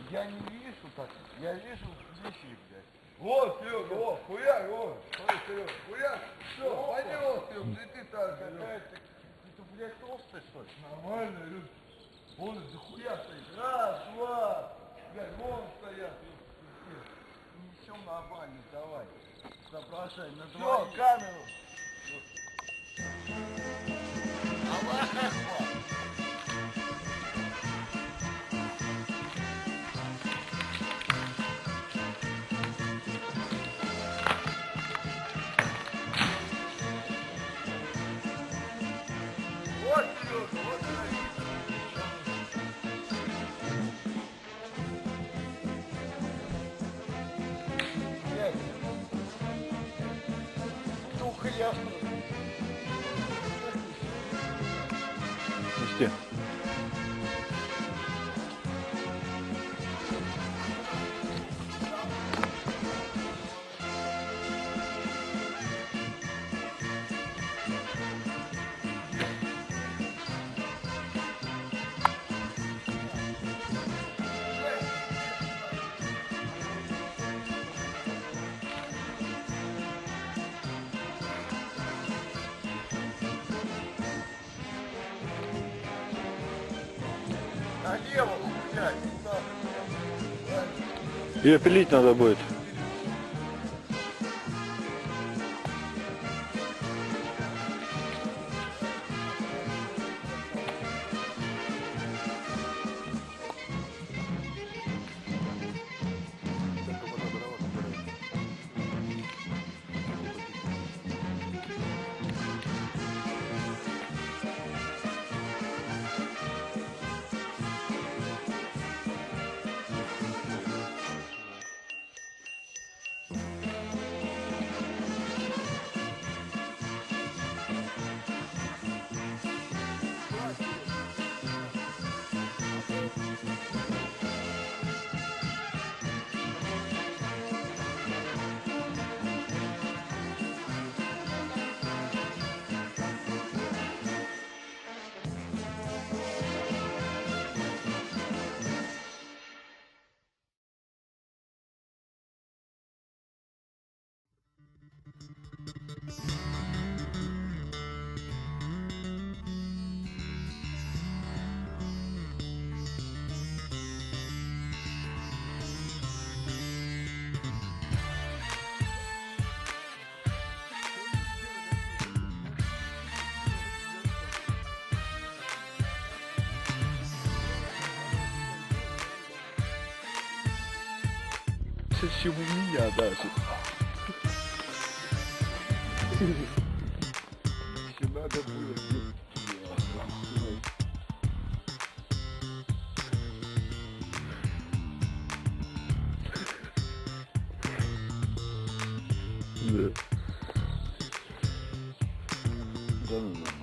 Я не вижу так, я вижу вещи, блядь. Вот, Серега, вот, хуяк, вот. Смотри, Серега, хуяк. Все, пойдем, Серега, ты так же. Ты, блядь, толстый, что ли? Нормально, Люд. Вон за хуя стоит. Раз, два. Блядь, вон стоят. Несем нормально, давай. Соображай, на Все, двоих. камеру. Аллах Акбар. Вот, Серега, вот она. Блядь. Туха ясно. Пусти. Налево, хуяк, сюда. Ее пилить надо будет. Чего меня даже? Еще надо было. Да. Да ну.